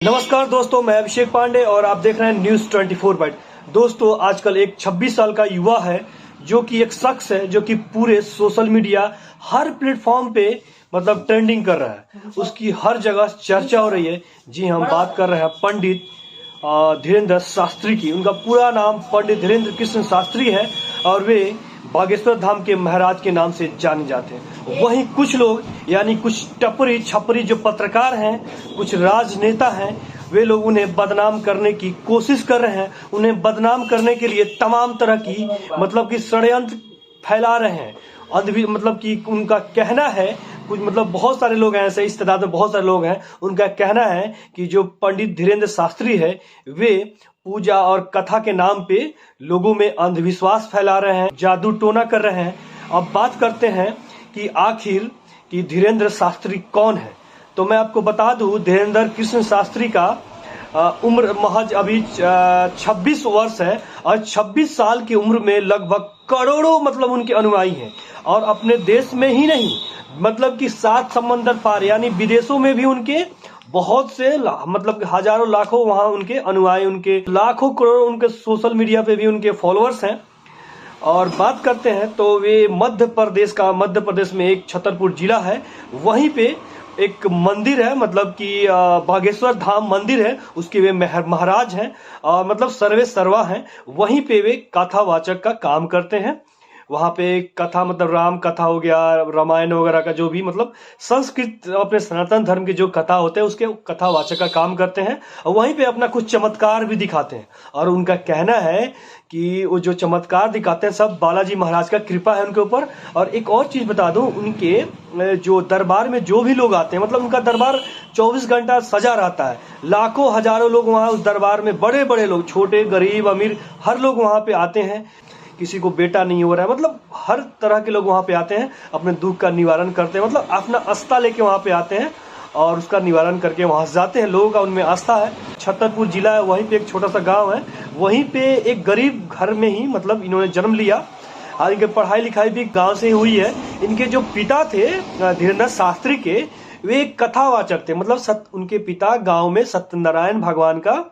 नमस्कार दोस्तों, मैं अभिषेक पांडे और आप देख रहे हैं न्यूज 24 बाइट। दोस्तों, आजकल एक 26 साल का युवा है जो कि एक शख्स है जो कि पूरे सोशल मीडिया हर प्लेटफॉर्म पे ट्रेंडिंग कर रहा है। उसकी हर जगह चर्चा हो रही है। जी, हम बात कर रहे हैं पंडित धीरेन्द्र शास्त्री की। उनका पूरा नाम पंडित धीरेन्द्र कृष्ण शास्त्री है और वे बागेश्वर धाम के महाराज के नाम से जाने जाते हैं। वहीं कुछ लोग यानी कुछ टपरी छपरी जो पत्रकार हैं, कुछ राजनेता हैं, वे लोग उन्हें बदनाम करने की कोशिश कर रहे हैं। उन्हें बदनाम करने के लिए तमाम तरह की षड्यंत्र फैला रहे हैं। कि उनका कहना है कुछ बहुत सारे लोग हैं ऐसे, इस तादाद में बहुत सारे लोग हैं, उनका कहना है कि जो पंडित धीरेन्द्र शास्त्री है वे पूजा और कथा के नाम पे लोगों में अंधविश्वास फैला रहे हैं, जादू टोना कर रहे हैं। अब बात करते हैं कि आखिर कि धीरेन्द्र शास्त्री कौन है। तो मैं आपको बता दूं, धीरेन्द्र कृष्ण शास्त्री का उम्र महज अभी 26 वर्ष है और 26 साल की उम्र में लगभग करोड़ों उनके अनुयायी हैं। और अपने देश में ही नहीं, कि 7 समंदर पार यानी विदेशों में भी उनके बहुत से हजारों लाखों वहां उनके अनुयायी, उनके लाखों करोड़ों उनके सोशल मीडिया पे भी उनके फॉलोअर्स हैं। और बात करते हैं तो वे मध्य प्रदेश में एक छतरपुर जिला है, वहीं पे एक मंदिर है, कि बागेश्वर धाम मंदिर है, उसके वे महाराज हैं और सर्वे सर्वा हैं। वहीं पे वे कथावाचक का काम करते हैं। वहां पे कथा राम कथा हो गया, रामायण वगैरह का जो भी संस्कृत अपने सनातन धर्म के जो कथा होते हैं उसके कथावाचक का काम करते हैं। और वहीं पे अपना कुछ चमत्कार भी दिखाते हैं। और उनका कहना है कि वो जो चमत्कार दिखाते हैं सब बालाजी महाराज का कृपा है उनके ऊपर। और एक और चीज बता दूं, उनके जो दरबार में जो भी लोग आते हैं, उनका दरबार 24 घंटा सजा रहता है। लाखों हजारों लोग वहां उस दरबार में, बड़े बड़े लोग, छोटे गरीब अमीर, हर लोग वहां पे आते हैं। किसी को बेटा नहीं हो रहा है, हर तरह के लोग वहां पे आते हैं, अपने दुख का निवारण करते हैं, अपना आस्था लेके वहां पे आते हैं और उसका निवारण करके वहां से जाते हैं। लोगों का उनमें आस्था है। छतरपुर जिला है, वहीं पे एक छोटा सा गांव है, वहीं पे एक गरीब घर में ही इन्होंने जन्म लिया और इनकी पढ़ाई लिखाई भी गांव से ही हुई है। इनके जो पिता थे धीरेन्द्र शास्त्री के, वे कथावाचक थे। उनके पिता गांव में सत्यनारायण भगवान का,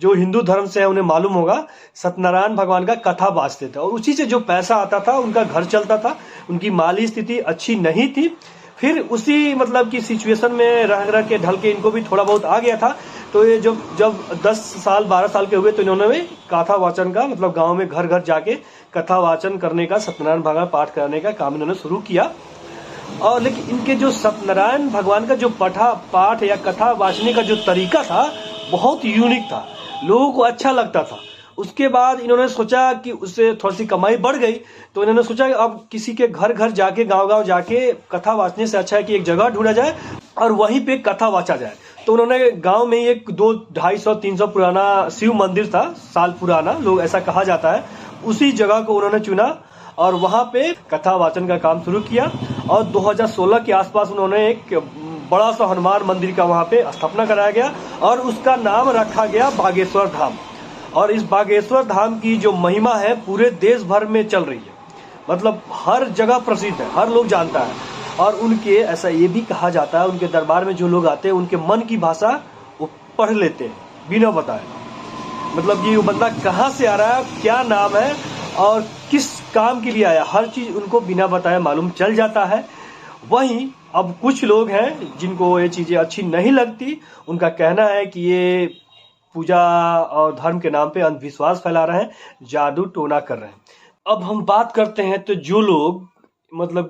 जो हिंदू धर्म से है उन्हें मालूम होगा, सत्यनारायण भगवान का कथा बाजते थे और उसी से जो पैसा आता था उनका घर चलता था। उनकी माली स्थिति अच्छी नहीं थी। फिर उसी की सिचुएशन में रह के ढल के इनको भी थोड़ा बहुत आ गया था। तो ये जब 10 साल 12 साल के हुए तो इन्होंने भी कथा वाचन का गांव में घर घर जाके कथा वाचन करने का, सत्यनारायण भगवान पाठ करने का काम इन्होंने शुरू किया। और लेकिन इनके जो सत्यनारायण भगवान का जो पाठ या कथा वाचने का जो तरीका था बहुत यूनिक था, लोगों को अच्छा लगता था। उसके बाद इन्होंने सोचा कि उससे थोड़ी सी कमाई बढ़ गई, तो इन्होंने सोचा कि अब किसी के घर घर जाके, गांव गांव जाके कथा वाचने से अच्छा है कि एक जगह ढूंढा जाए और वहीं पे कथा वाचा जाए। तो उन्होंने गांव में एक 200-250-300 पुराना शिव मंदिर था, साल पुराना, लोग ऐसा कहा जाता है, उसी जगह को उन्होंने चुना और वहां पे कथा वाचन का काम शुरू किया। और 2016 के आसपास उन्होंने एक बड़ा सा हनुमान मंदिर का वहां पे स्थापना कराया गया और उसका नाम रखा गया बागेश्वर धाम। और इस बागेश्वर धाम की जो महिमा है पूरे देश भर में चल रही है, हर जगह प्रसिद्ध है, हर लोग जानता है। और उनके ऐसा ये भी कहा जाता है, उनके दरबार में जो लोग आते हैं उनके मन की भाषा वो पढ़ लेते हैं बिना बताए। कि वो बंदा कहाँ से आ रहा है, क्या नाम है और किस काम के लिए आया, हर चीज उनको बिना बताए मालूम चल जाता है। वहीं अब कुछ लोग हैं जिनको ये चीजें अच्छी नहीं लगती। उनका कहना है कि ये पूजा और धर्म के नाम पे अंधविश्वास फैला रहे हैं, जादू टोना कर रहे हैं। अब हम बात करते हैं तो जो लोग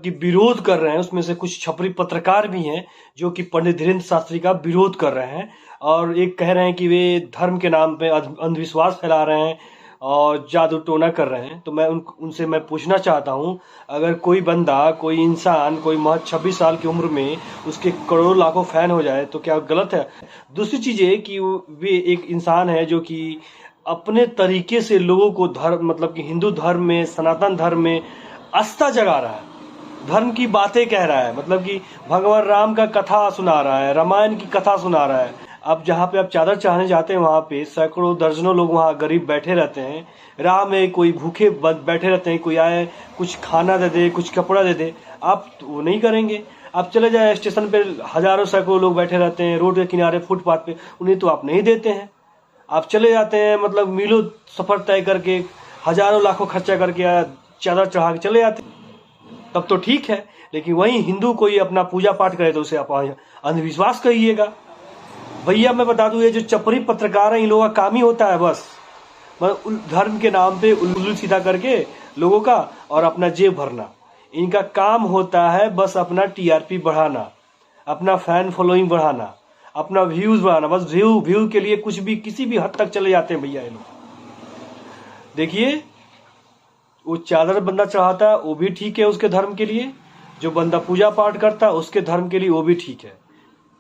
कि विरोध कर रहे हैं, उसमें से कुछ छपरी पत्रकार भी हैं जो कि पंडित धीरेन्द्र शास्त्री का विरोध कर रहे हैं और एक कह रहे हैं कि वे धर्म के नाम पे अंधविश्वास फैला रहे हैं और जादू टोना कर रहे हैं। तो मैं उनसे मैं पूछना चाहता हूं, अगर कोई बंदा, कोई इंसान, कोई महज 26 साल की उम्र में उसके करोड़ों लाखों फैन हो जाए तो क्या गलत है? दूसरी चीज है कि वे एक इंसान है जो कि अपने तरीके से लोगों को धर्म कि हिंदू धर्म में, सनातन धर्म में आस्था जगा रहा है, धर्म की बातें कह रहा है, कि भगवान राम का कथा सुना रहा है, रामायण की कथा सुना रहा है। अब जहाँ पे आप चादर चाहने जाते हैं वहां पे सैकड़ों दर्जनों लोग वहां गरीब बैठे रहते हैं, राह में कोई भूखे बैठे रहते हैं, कोई आए कुछ खाना दे दे, कुछ कपड़ा दे दे, आप वो नहीं करेंगे। आप चले जाए स्टेशन पे, हजारों सैकड़ों लोग बैठे रहते हैं रोड के किनारे, फुटपाथ पे, उन्हें तो आप नहीं देते हैं। आप चले जाते हैं, मतलब मीलों सफर तय करके, हजारों लाखों खर्चा करके चादर चढ़ा के चले जाते हैं, तब तो ठीक है। लेकिन वहीं हिंदू कोई अपना पूजा पाठ करे तो उसे आप अंधविश्वास कहिएगा। भैया मैं बता दूं, ये जो चपरी पत्रकार है, इन लोगों का काम ही होता है बस धर्म के नाम पे उल्लू सीधा करके लोगों का और अपना जेब भरना। इनका काम होता है बस अपना टीआरपी बढ़ाना, अपना फैन फॉलोइंग बढ़ाना, अपना व्यूज बढ़ाना। बस व्यू के लिए कुछ भी, किसी भी हद तक चले जाते हैं भैया ये लोग। देखिए, वो चादर बंदा चढ़ाता है वो भी ठीक है उसके धर्म के लिए, जो बंदा पूजा पाठ करता है उसके धर्म के लिए वो भी ठीक है।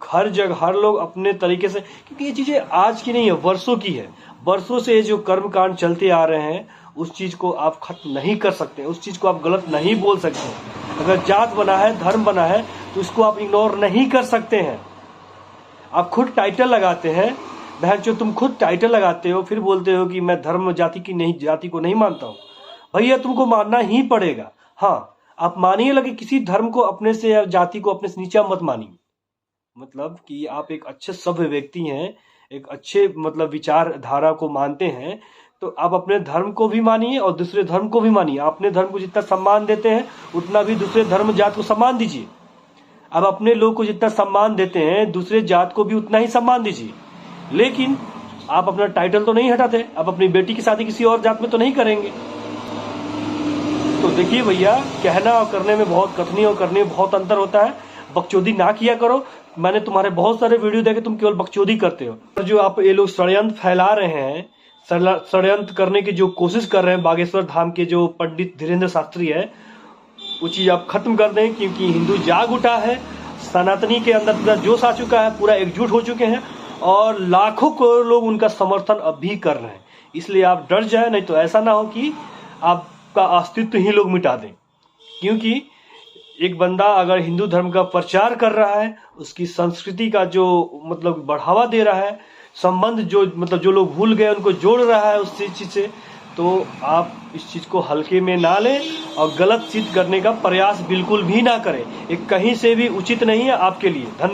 हर जगह हर लोग अपने तरीके से, क्योंकि ये चीजें आज की नहीं है, वर्षों की है। वर्षों से ये जो कर्म कांड चलते आ रहे हैं, उस चीज को आप खत्म नहीं कर सकते, उस चीज को आप गलत नहीं बोल सकते। अगर जात बना है, धर्म बना है, तो इसको आप इग्नोर नहीं कर सकते हैं। आप खुद टाइटल लगाते हैं, बहन जो तुम खुद टाइटल लगाते हो, फिर बोलते हो कि मैं धर्म जाति को नहीं मानता हूं। भैया तुमको मानना ही पड़ेगा। हाँ, आप मानिए, लगे किसी धर्म को अपने से या जाति को अपने से नीचा मत मानिए। मतलब कि आप एक अच्छे सभ्य व्यक्ति हैं, एक अच्छे मतलब विचारधारा को मानते हैं, तो आप अपने धर्म को भी मानिए और दूसरे धर्म को भी मानिए। आप अपने धर्म को जितना सम्मान देते हैं उतना भी दूसरे धर्म जात को सम्मान दीजिए। आप अपने लोग को जितना सम्मान देते हैं दूसरे जात को भी उतना ही सम्मान दीजिए। लेकिन आप अपना टाइटल तो नहीं हटाते, आप अपनी बेटी की शादी किसी और जात में तो नहीं करेंगे। तो देखिए भैया, कहना और करने में बहुत, कथनी और करने में बहुत अंतर होता है। बकचोदी ना किया करो। मैंने तुम्हारे बहुत सारे वीडियो देखे, तुम केवल बकचोदी करते हो। और जो आप ये लोग षड्यंत्र फैला रहे हैं, षड्यंत्र करने की जो कोशिश कर रहे हैं बागेश्वर धाम के जो पंडित धीरेन्द्र शास्त्री है, वो चीज आप खत्म कर दें, क्योंकि हिंदू जाग उठा है। सनातनी के अंदर पूरा जोश आ चुका है, पूरा एकजुट हो चुके हैं और लाखों करोड़ लोग उनका समर्थन अब भी कर रहे हैं। इसलिए आप डर जाए, नहीं तो ऐसा ना हो कि आपका अस्तित्व ही लोग मिटा दें। क्योंकि एक बंदा अगर हिंदू धर्म का प्रचार कर रहा है, उसकी संस्कृति का जो मतलब बढ़ावा दे रहा है, संबंध जो मतलब जो लोग भूल गए उनको जोड़ रहा है उस चीज से, तो आप इस चीज को हल्के में ना लें और गलत चीज करने का प्रयास बिल्कुल भी ना करें। ये कहीं से भी उचित नहीं है आपके लिए। धन्यवाद।